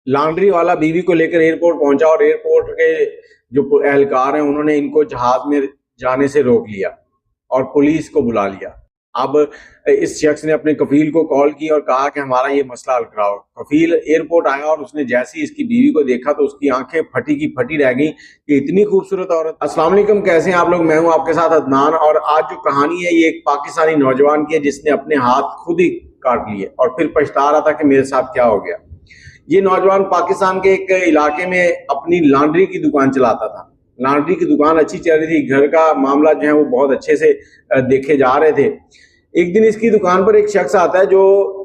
Laundry वाला बीवी को लेकर एयरपोर्ट पहुंचा और एयरपोर्ट के जो एहलकार हैं उन्होंने इनको जहाज में जाने से रोक लिया और पुलिस को बुला लिया। अब इस शख्स ने अपने कफील को कॉल की और कहा कि हमारा ये मसला हल कराओ। कफील एयरपोर्ट आया और उसने जैसे ही इसकी बीवी को देखा तो उसकी आंखें फटी की फटी रह गई कि इतनी खूबसूरत औरत। अस्सलाम वालेकुम, कैसे हैं आप लोग? मैं हूं आपके साथ अदनान और आज जो कहानी है ये एक पाकिस्तानी नौजवान की है जिसने अपने हाथ खुद ही काट लिए और फिर पछता रहा था कि मेरे साथ क्या हो गया। ये नौजवान पाकिस्तान के एक इलाके में अपनी लॉन्ड्री की दुकान चलाता था। लॉन्ड्री की दुकान अच्छी चल रही थी, घर का मामला जो है वो बहुत अच्छे से देखे जा रहे थे। एक दिन इसकी दुकान पर एक शख्स आता है जो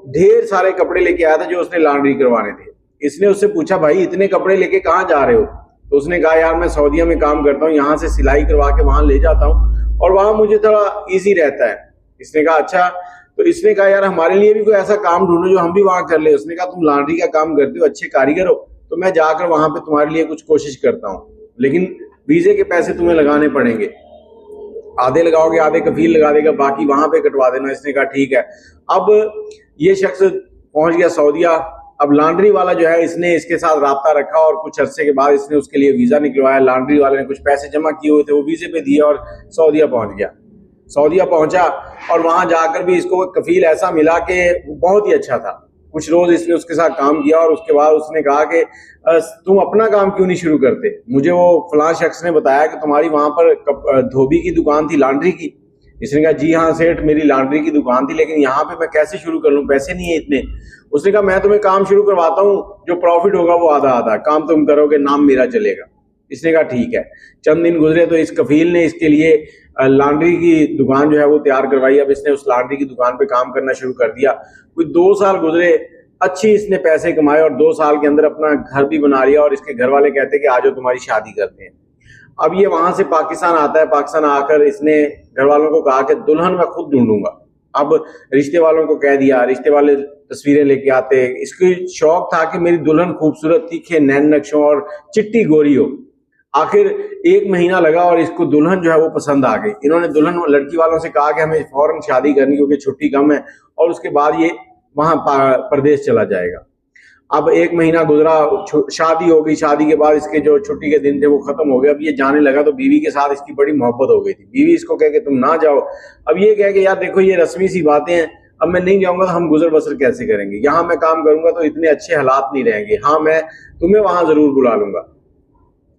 ढेर सारे कपड़े लेके आया था जो उसने लॉन्ड्री करवाने थे। इसने उससे पूछा, भाई इतने कपड़े लेके कहाँ जा रहे हो? तो उसने कहा, यार मैं सऊदीया में काम करता हूँ, यहाँ से सिलाई करवा के वहां ले जाता हूँ और वहां मुझे थोड़ा ईजी रहता है। इसने कहा अच्छा। तो इसने कहा, यार हमारे लिए भी कोई ऐसा काम ढूंढो जो हम भी वहां कर ले। उसने कहा, तुम लॉन्ड्री का काम करते हो, अच्छे कारीगर हो, तो मैं जाकर वहां पे तुम्हारे लिए कुछ कोशिश करता हूँ, लेकिन वीजे के पैसे तुम्हें लगाने पड़ेंगे। आधे लगाओगे, आधे कफील लगा देगा, बाकी वहां पे कटवा देना। इसने कहा ठीक है। अब ये शख्स पहुंच गया सऊदीया। अब लॉन्ड्री वाला जो है इसने इसके साथ राब्ता रखा और कुछ अरसे के बाद इसने उसके लिए वीजा निकलवाया। लॉन्ड्री वाले ने कुछ पैसे जमा किए हुए थे, वो वीजे पे दिए और सऊदीया पहुंच गया। सऊदीया पहुंचा और वहां जाकर भी इसको कफील ऐसा मिला कि बहुत ही अच्छा था। कुछ रोज इसने उसके साथ काम किया और उसके बाद उसने कहा कि तुम अपना काम क्यों नहीं शुरू करते? मुझे वो फलां शख्स ने बताया कि तुम्हारी वहां पर धोबी की दुकान थी, लॉन्ड्री की। इसने कहा, जी हाँ सेठ, मेरी लॉन्ड्री की दुकान थी, लेकिन यहाँ पे मैं कैसे शुरू कर लूँ, पैसे नहीं है इतने। उसने कहा, मैं तुम्हें काम शुरू करवाता हूँ, जो प्रॉफिट होगा वो आधा आधा, काम तुम करोगे, नाम मेरा चलेगा। इसने कहा ठीक है। चंद दिन गुजरे तो इस कफील ने इसके लिए लॉन्ड्री की दुकान जो है वो तैयार करवाई। अब इसने उस लॉन्ड्री की दुकान पे काम करना शुरू कर दिया। कोई 2 साल गुजरे, अच्छी इसने पैसे कमाए और 2 साल के अंदर अपना घर भी बना लिया। और इसके घर वाले कहते हैं कि आज तुम्हारी शादी करते हैं। अब ये वहां से पाकिस्तान आता है। पाकिस्तान आकर इसने घर वालों को कहा कि दुल्हन मैं खुद ढूंढूंगा। अब रिश्ते वालों को कह दिया, रिश्ते वाले तस्वीरें लेके आते। इसकी शौक था कि मेरी दुल्हन खूबसूरत, तीखे नैन नक्शों और चिट्टी गोरी हो। आखिर 1 महीना लगा और इसको दुल्हन जो है वो पसंद आ गई। इन्होंने दुल्हन लड़की वालों से कहा कि हमें फौरन शादी करनी क्योंकि छुट्टी कम है और उसके बाद ये वहां प्रदेश चला जाएगा। अब 1 महीना गुजरा, शादी हो गई। शादी के बाद इसके जो छुट्टी के दिन थे वो खत्म हो गए। अब ये जाने लगा तो बीवी के साथ इसकी बड़ी मोहब्बत हो गई थी। बीवी इसको कह के तुम ना जाओ। अब ये कह के, यार देखो ये रस्मी सी बातें हैं, अब मैं नहीं जाऊंगा तो हम गुजर बसर कैसे करेंगे? यहाँ मैं काम करूंगा तो इतने अच्छे हालात नहीं रहेंगे। हाँ मैं तुम्हें वहां जरूर बुला लूंगा।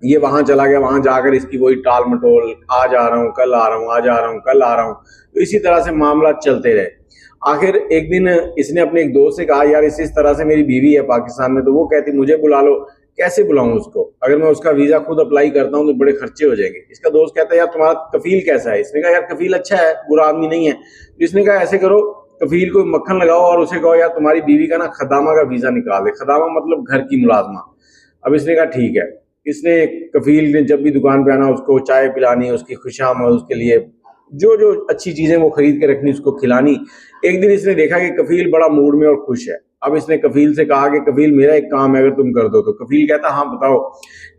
ये वहां चला गया। वहां जाकर इसकी वही टाल मटोल, आज आ रहा हूँ, कल आ रहा हूँ, आज आ रहा हूँ, कल आ रहा हूँ, तो इसी तरह से मामला चलते रहे। आखिर एक दिन इसने अपने एक दोस्त से कहा, यार इस तरह से मेरी बीवी है पाकिस्तान में। तो वो कहती, मुझे बुला लो। कैसे बुलाऊं उसको? अगर मैं उसका वीजा खुद अप्लाई करता हूँ तो बड़े खर्चे हो जाएंगे। इसका दोस्त कहता है, यार तुम्हारा कफील कैसा है? इसने कहा, यार कफील अच्छा है, बुरा आदमी नहीं है। तो इसने कहा, ऐसे करो, कफील को मक्खन लगाओ और उसे कहो, यार तुम्हारी बीवी का ना खदामा का वीजा निकाल दे। खदामा मतलब घर की मुलाजमा। अब इसने कहा ठीक है। इसने कफील ने जब भी दुकान पे आना उसको चाय पिलानी, उसकी खुशामद, उसके लिए जो जो अच्छी चीजें वो खरीद के रखनी, उसको खिलानी। एक दिन इसने देखा कि कफील बड़ा मूड में और खुश है। अब इसने कफील से कहा कि कफील मेरा एक काम है, अगर तुम कर दो तो। कफील कहता, हाँ बताओ।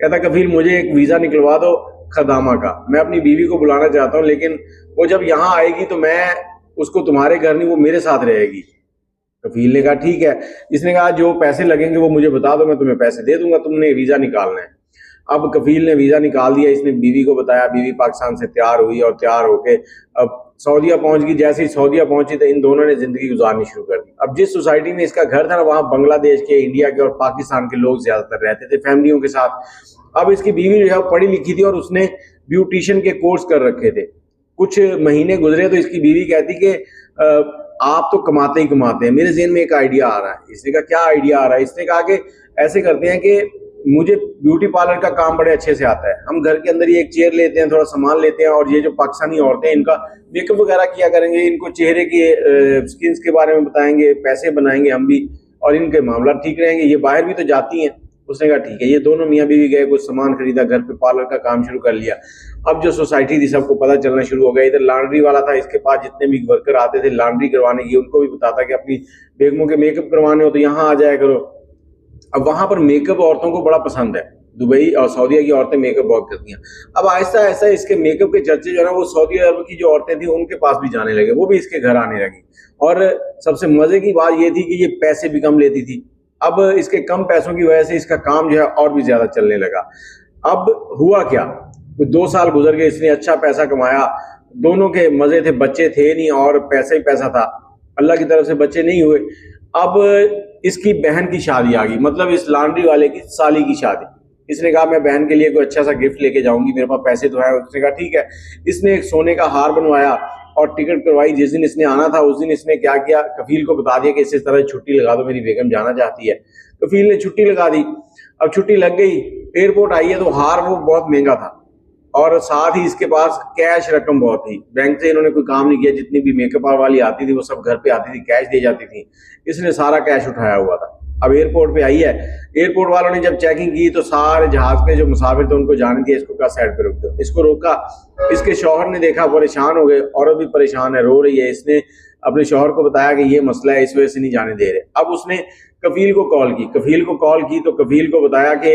कहता, कफील मुझे एक वीजा निकलवा दो खदामा का। मैं अपनी बीवी को बुलाना चाहता हूँ, लेकिन वो जब यहाँ आएगी तो मैं उसको तुम्हारे घर नहीं, वो मेरे साथ रहेगी। कफील ने कहा ठीक है। इसने कहा, जो पैसे लगेंगे वो मुझे बता दो, मैं तुम्हें पैसे दे दूंगा, तुमने वीजा निकालना है। अब कफील ने वीजा निकाल दिया। इसने बीवी को बताया, बीवी पाकिस्तान से तैयार हुई और तैयार होके अब सऊदीया पहुंच गई। जैसे ही सऊदीया पहुंची तो इन दोनों ने जिंदगी गुजारनी शुरू कर दी। अब जिस सोसाइटी में इसका घर था ना, वहां बांग्लादेश के, इंडिया के और पाकिस्तान के लोग ज्यादातर रहते थे फैमिलियों के साथ। अब इसकी बीवी जो है पढ़ी लिखी थी और उसने ब्यूटिशियन के कोर्स कर रखे थे। कुछ महीने गुजरे तो इसकी बीवी कहती कि आप तो कमाते ही कमाते हैं, मेरे ज़हन में एक आइडिया आ रहा है। इसने कहा, क्या आइडिया आ रहा है? इसने कहा कि ऐसे करते हैं कि मुझे ब्यूटी पार्लर का काम बड़े अच्छे से आता है। हम घर के अंदर ही एक चेयर लेते हैं, थोड़ा सामान लेते हैं और ये जो पाकिस्तानी औरतें इनका मेकअप वगैरह किया करेंगे, इनको चेहरे के स्किन्स के बारे में बताएंगे, पैसे बनाएंगे हम भी और इनके मामला ठीक रहेंगे। ये बाहर भी तो जाती हैं। उसने कहा ठीक है। ये दोनों मियाँ बीवी गए, कुछ सामान खरीदा, घर पे पार्लर का काम शुरू कर लिया। अब जो सोसाइटी थी सबको पता चलना शुरू हो गया। इधर लॉन्ड्री वाला था, इसके पास जितने भी वर्कर आते थे लॉन्ड्री करवाने की, उनको भी बताता कि अपनी बेगमों के मेकअप करवाने हो तो यहाँ आ जाया करो। अब वहां पर मेकअप औरतों को बड़ा पसंद है। दुबई और सऊदीया की औरतें मेकअप बहुत करती हैं। अब आहिस्ता आहिस्ता इसके मेकअप के चर्चे जो है ना वो सऊदी अरब की जो औरतें थी उनके पास भी जाने लगे, वो भी इसके घर आने लगी। और सबसे मजे की बात ये थी कि ये पैसे भी कम लेती थी। अब इसके कम पैसों की वजह से इसका काम जो है और भी ज्यादा चलने लगा। अब हुआ क्या, 2 साल गुजर गए, इसने अच्छा पैसा कमाया, दोनों के मजे थे, बच्चे थे नहीं और पैसा ही पैसा था, अल्लाह की तरफ से बच्चे नहीं हुए। अब इसकी बहन की शादी आ गई, मतलब इस लॉन्ड्री वाले की साली की शादी। इसने कहा मैं बहन के लिए कोई अच्छा सा गिफ्ट लेके जाऊंगी, मेरे पास पैसे तो है। उसने कहा ठीक है। इसने एक सोने का हार बनवाया और टिकट करवाई। जिस दिन इसने आना था उस दिन इसने क्या किया, कफील को बता दिया कि इस तरह छुट्टी लगा दो, मेरी बेगम जाना चाहती है। कफील ने छुट्टी लगा दी। अब छुट्टी लग गई, एयरपोर्ट आई है तो हार वो बहुत महंगा था और साथ ही इसके पास कैश रकम बहुत थी। बैंक से इन्होंने कोई काम नहीं किया, जितनी भी मेकअप वाली आती थी वो सब घर पे आती थी, कैश दी जाती थी। इसने सारा कैश उठाया हुआ था। अब एयरपोर्ट पे आई है, एयरपोर्ट वालों ने जब चेकिंग की तो सारे जहाज पे जो मुसाफिर थे उनको जाने दिया, इसको कहा साइड पे रुक दो। इसको रोका, इसके शौहर ने देखा, परेशान हो गए, औरत भी परेशान है, रो रही है। इसने अपने शौहर को बताया कि ये मसला है, इस वजह से नहीं जाने दे रहे। अब उसने कफील को कॉल की, कफील को कॉल की तो कफील को बताया कि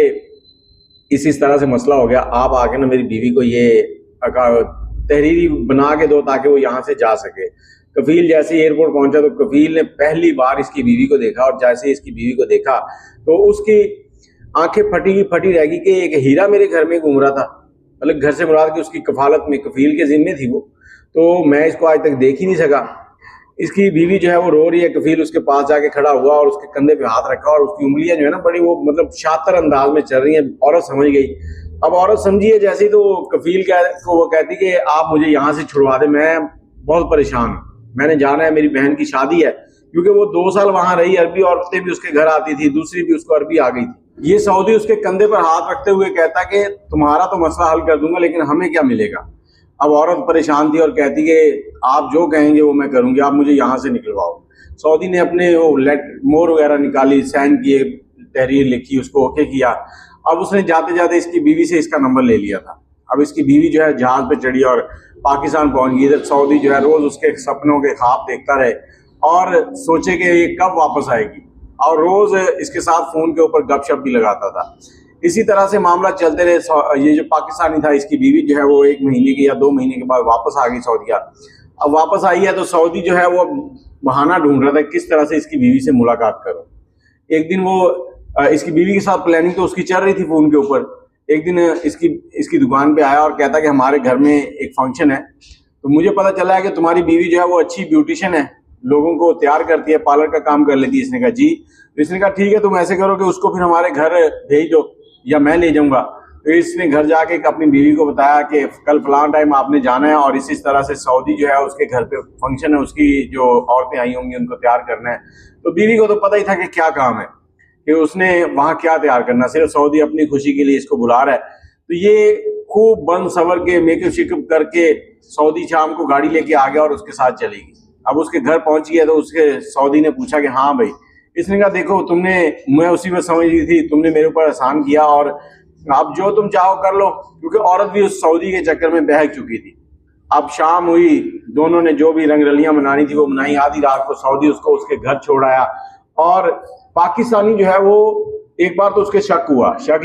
इस तरह से मसला हो गया, आप आके ना मेरी बीवी को ये तहरीरी बना के दो ताकि वो यहाँ से जा सके। कफील जैसे एयरपोर्ट पहुंचा तो कफील ने पहली बार इसकी बीवी को देखा और जैसे इसकी बीवी को देखा तो उसकी आंखें फटी रह गई कि एक हीरा मेरे घर में घूम रहा था। मतलब घर से मुराद कि उसकी कफालत में कफील के जिम्मे थी वो, तो मैं इसको आज तक देख ही नहीं सका। इसकी बीवी जो है वो रो रही है, कफील उसके पास जाके खड़ा हुआ और उसके कंधे पे हाथ रखा और उसकी उंगलियां जो है ना बड़ी वो मतलब शातिर अंदाज में चल रही हैं। औरत समझ गई। अब औरत समझी है जैसे ही तो कफील को वो कहती कि आप मुझे यहाँ से छुड़वा दे, मैं बहुत परेशान हूँ, मैंने जाना है, मेरी बहन की शादी है। क्योंकि वो 2 साल वहां रही, अरबी औरतें भी उसके घर आती थी, दूसरी भी उसको अरबी आ गई थी। ये सऊदी उसके कंधे पर हाथ रखते हुए कहता कि तुम्हारा तो मसला हल कर दूंगा लेकिन हमें क्या मिलेगा। अब औरत परेशान थी और कहती कि आप जो कहेंगे वो मैं करूंगी, आप मुझे यहाँ से निकलवाओ। सऊदी ने अपने वो मोहर वगैरह निकाली, साइन किए, तहरीर लिखी, उसको ओके किया। अब उसने जाते जाते इसकी बीवी से इसका नंबर ले लिया था। अब इसकी बीवी जो है जहाज पे चढ़ी और पाकिस्तान पहुंच गई। इधर सऊदी जो है रोज उसके सपनों के ख्वाब देखता रहे और सोचे कि ये कब वापस आएगी और रोज इसके साथ फोन के ऊपर गपशप भी लगाता था। इसी तरह से मामला चलते रहे। ये जो पाकिस्तानी था, इसकी बीवी जो है वो 1 महीने की या 2 महीने के बाद वापस आ गई सऊदीया। अब वापस आई है तो सऊदी जो है वो बहाना ढूंढ रहा था किस तरह से इसकी बीवी से मुलाकात करो। एक दिन वो इसकी बीवी के साथ प्लानिंग तो उसकी चल रही थी फोन के ऊपर। एक दिन इसकी दुकान पे आया और कहता कि हमारे घर में एक फंक्शन है, तो मुझे पता चला है कि तुम्हारी बीवी जो है वो अच्छी ब्यूटिशियन है, लोगों को तैयार करती है, पार्लर का काम कर लेती है। इसने कहा जी। तो इसने कहा ठीक है, तुम ऐसे करो कि उसको फिर हमारे घर भेज दो या मैं ले जाऊंगा। तो इसने घर जाके अपनी बीवी को बताया कि कल फलां टाइम आपने जाना है और इस तरह से सऊदी जो है उसके घर पे फंक्शन है, उसकी जो औरतें आई होंगी उनको तैयार करना है। तो बीवी को तो पता ही था कि क्या काम है, कि उसने वहां क्या तैयार करना, सिर्फ सऊदी अपनी खुशी के लिए इसको बुला रहा है। तो ये खूब बन सवर के मेकअप शिकअप करके सऊदी शाम को गाड़ी लेके आ गया और उसके साथ चली गई। अब उसके घर पहुंच गया तो उसके सऊदी ने पूछा कि हाँ भाई। इसने कहा देखो मैं उसी में समझ रही थी, तुमने मेरे ऊपर एहसान किया और अब जो तुम चाहो कर लो। क्योंकि औरत भी उस सऊदी के चक्कर में बहक चुकी थी। अब शाम हुई, दोनों ने जो भी रंगरलियां मनानी थी वो मनाई। आधी रात को सऊदी उसको उसके घर छोड़ आया और पाकिस्तानी जो है वो एक बार तो उसके शक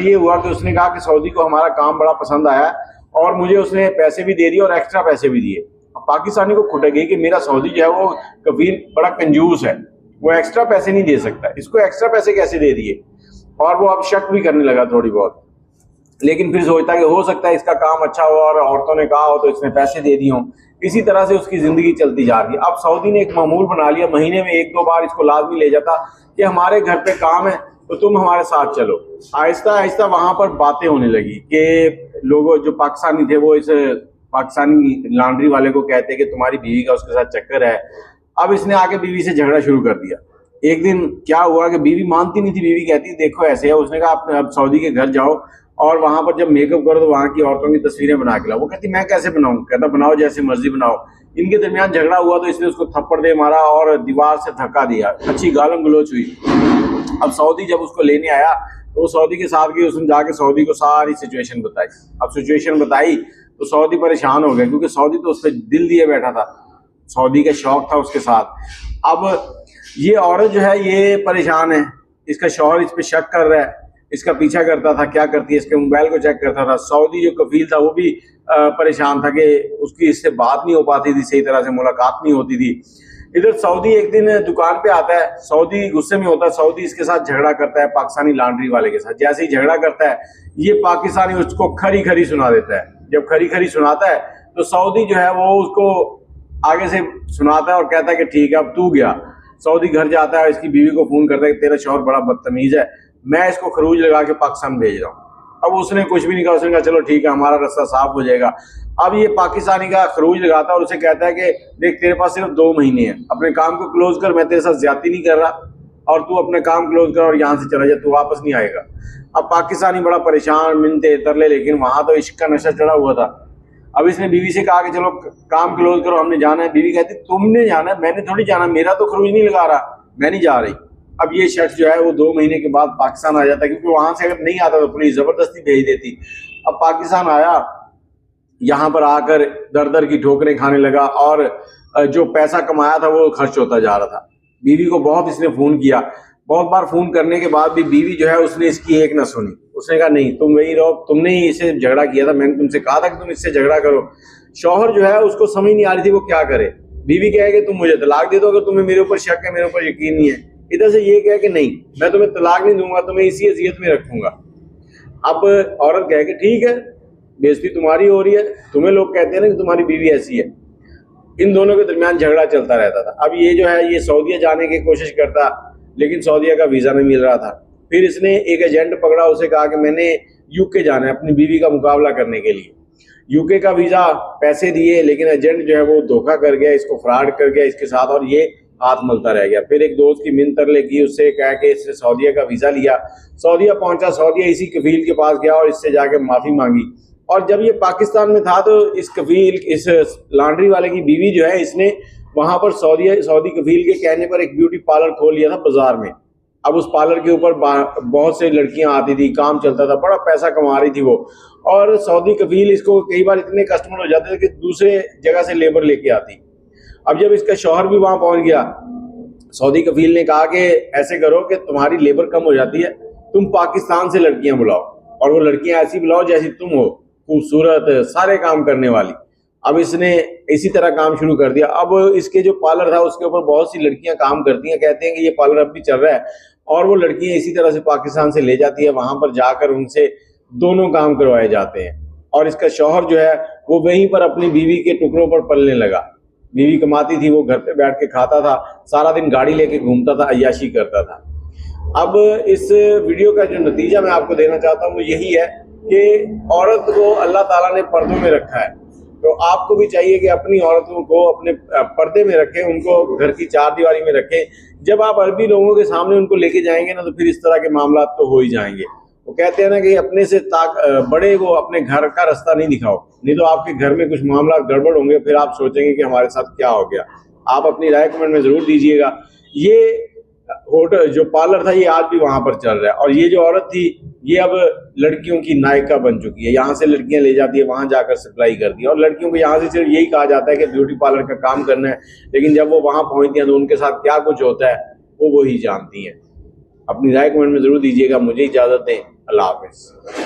ये हुआ कि उसने कहा कि सऊदी को हमारा काम बड़ा पसंद आया और मुझे उसने पैसे भी दे दिए और एक्स्ट्रा पैसे भी दिए। पाकिस्तानी को खुटक गई कि मेरा सऊदी जो है वो कफील बड़ा कंजूस है, वो एक्स्ट्रा पैसे नहीं दे सकता, इसको एक्स्ट्रा पैसे कैसे दे दिए। और वो अब शक भी करने लगा थोड़ी बहुत, लेकिन फिर सोचता कि हो सकता है इसका काम अच्छा हो और औरतों ने कहा हो तो इसने पैसे दे दिए हों। इसी तरह से उसकी जिंदगी चलती जा रही है। अब सऊदी ने एक मामूल बना लिया, महीने में 1-2 बार इसको लाजमी ले जाता कि हमारे घर पे काम है तो तुम हमारे साथ चलो। आहिस्ता आहिस्ता वहां पर बातें होने लगी कि लोगों जो पाकिस्तानी थे वो इस पाकिस्तानी लॉन्ड्री वाले को कहते कि तुम्हारी बीवी का उसके साथ चक्कर है। अब इसने आके बीवी से झगड़ा शुरू कर दिया। एक दिन क्या हुआ कि बीवी मानती नहीं थी। बीवी कहती देखो ऐसे है। उसने कहा आप अब सऊदी के घर जाओ और वहां पर जब मेकअप करो तो वहां की औरतों की तस्वीरें बना के लाओ। वो कहती मैं कैसे बनाऊं। कहता बनाओ जैसे मर्जी बनाओ। इनके दरमियान झगड़ा हुआ तो इसने उसको थप्पड़ दे मारा और दीवार से धक्का दिया, अच्छी गालम गलोच हुई। अब सऊदी जब उसको लेने आया तो वो सऊदी के साथ गई। उसने जाके सऊदी को सारी सिचुएशन बताई। अब सिचुएशन बताई तो सऊदी परेशान हो गया क्योंकि सऊदी तो उस पर दिल दिए बैठा था, सऊदी का शौक था उसके साथ। अब ये औरत जो है ये परेशान है, इसका शौहर इस पे शक कर रहा है, इसका पीछा करता था, क्या करती है, इसके मोबाइल को चेक करता था। सऊदी जो कफील था वो भी परेशान था कि उसकी इससे बात नहीं हो पाती थी, सही तरह से मुलाकात नहीं होती थी। इधर सऊदी एक दिन दुकान पे आता है, सऊदी गुस्से में होता है, सऊदी इसके साथ झगड़ा करता है पाकिस्तानी लॉन्ड्री वाले के साथ। जैसे ही झगड़ा करता है ये पाकिस्तानी उसको खरी खरी सुना देता है। जब खरी खरी सुनाता है तो सऊदी जो है वो उसको आगे से सुनाता है और कहता है कि ठीक है अब तू गया। सऊदी घर जाता है, इसकी बीवी को फोन करता है कि तेरा शौहर बड़ा बदतमीज है, मैं इसको खरूज लगा के पाकिस्तान भेज रहा हूँ। अब उसने कुछ भी नहीं कहा, उसने कहा चलो ठीक है हमारा रास्ता साफ हो जाएगा। अब ये पाकिस्तानी का खरूज लगाता है और उसे कहता है कि देख तेरे पास सिर्फ 2 महीने हैं, अपने काम को क्लोज कर, मैं तेरे साथ ज्यादती नहीं कर रहा और तू अपने काम क्लोज कर और यहाँ से चला जा, तू वापस नहीं आएगा। अब पाकिस्तानी बड़ा परेशान, मिन्नते तरले, लेकिन वहां तो इश्क का नशा चढ़ा हुआ था। अब इसने बीवी से कहा कि चलो काम क्लोज करो, हमने जाना है। बीवी कहती तुमने जाना है, मैंने थोड़ी जाना, मेरा तो खरूज नहीं लगा रहा, मैं नहीं जा रही। अब ये शख्स जो है वो 2 महीने के बाद पाकिस्तान आ जाता है, क्योंकि वहां से अगर नहीं आता तो पुलिस जबरदस्ती भेज देती। अब पाकिस्तान आया, यहाँ पर आकर दर दर की ठोकरें खाने लगा और जो पैसा कमाया था वो खर्च होता जा रहा था। बीवी को बहुत इसने फोन किया, बहुत बार फोन करने के बाद भी बीवी जो है उसने इसकी एक ना सुनी। उसने कहा नहीं तुम वही रहो, तुमने ही इससे झगड़ा किया था, मैंने तुमसे कहा था कि तुम इससे झगड़ा करो। शौहर जो है उसको समझ नहीं आ रही थी वो क्या करे। बीवी कहे कि तुम मुझे तलाक दे दो अगर तुम्हें मेरे ऊपर शक है, मेरे ऊपर यकीन नहीं है। इधर से ये कहे कि नहीं मैं तुम्हें तलाक नहीं दूंगा, तुम्हें इसी अजियत में रखूंगा। अब औरत कहे कि ठीक है, बेइज्जती तुम्हारी हो रही है, तुम्हें लोग कहते हैं ना कि तुम्हारी बीवी ऐसी है। इन दोनों के दरमियान झगड़ा चलता रहता था। अब ये जो है ये सऊदीया जाने की कोशिश करता, लेकिन सऊदीया का वीजा नहीं मिल रहा था। फिर इसने एक एजेंट पकड़ा, उसे कहा कि मैंने यूके जाना है अपनी बीवी का मुकाबला करने के लिए। यूके का वीजा पैसे दिए, लेकिन एजेंट जो है वो धोखा कर गया, इसको फ्रॉड कर गया इसके साथ और ये हाथ मलता रह गया। फिर एक दोस्त की मिन्नत तरले की, उससे कहा कि इसने सऊदीया का वीजा लिया, सऊदीया पहुंचा, सऊदीया इसी कफील के पास गया और इससे जाके माफी मांगी। और जब ये पाकिस्तान में था तो इस कफील, इस लॉन्ड्री वाले की बीवी जो है इसने वहां पर सऊदी कफील के कहने पर एक ब्यूटी पार्लर खोल लिया था बाजार में। अब उस पार्लर के ऊपर बहुत से लड़कियां आती थी, काम चलता था, बड़ा पैसा कमा रही थी वो। और सऊदी कफील इसको कई बार इतने कस्टमर हो जाते थे कि दूसरे जगह से लेबर लेके आती। अब जब इसका शौहर भी वहां पहुंच गया, सऊदी कफील ने कहा कि ऐसे करो कि तुम्हारी लेबर कम हो जाती है, तुम पाकिस्तान से लड़कियां बुलाओ और वो लड़कियां ऐसी बुलाओ जैसी तुम हो, खूबसूरत, सारे काम करने वाली। अब इसने इसी तरह काम शुरू कर दिया। अब इसके जो पार्लर था उसके ऊपर बहुत सी लड़कियां काम करती हैं, कहते हैं कि ये पार्लर अब भी चल रहा है और वो लड़कियां इसी तरह से पाकिस्तान से ले जाती है, वहां पर जाकर उनसे दोनों काम करवाए जाते हैं। और इसका शौहर जो है वो वहीं पर अपनी बीवी के टुकड़ों पर पलने लगा। बीवी कमाती थी, वो घर पे बैठ के खाता था, सारा दिन गाड़ी लेके घूमता था, अय्याशी करता था। अब इस वीडियो का जो नतीजा मैं आपको देना चाहता हूँ वो यही है कि औरत को अल्लाह ताला ने पर्दों में रखा है, तो आपको भी चाहिए कि अपनी औरतों को अपने पर्दे में रखें, उनको घर की चारदीवारी में रखें। जब आप अरबी लोगों के सामने उनको लेके जाएंगे ना तो फिर इस तरह के मामला तो हो ही जाएंगे। वो कहते हैं ना कि अपने से बड़े को अपने घर का रास्ता नहीं दिखाओ, नहीं तो आपके घर में कुछ मामला गड़बड़ होंगे, फिर आप सोचेंगे कि हमारे साथ क्या हो गया। आप अपनी राय कमेंट में जरूर दीजिएगा। ये होटल जो पार्लर था ये आज भी वहां पर चल रहा है और ये जो औरत थी ये अब लड़कियों की नायिका बन चुकी है। यहाँ से लड़कियां ले जाती है, वहां जाकर सप्लाई करती है और लड़कियों को यहाँ से सिर्फ यही कहा जाता है कि ब्यूटी पार्लर का काम करना है, लेकिन जब वो वहां पहुंचती हैं तो उनके साथ क्या कुछ होता है वो ही जानती हैं। अपनी राय कमेंट में जरूर दीजिएगा। मुझे इजाजत दें, अल्लाह हाफिज।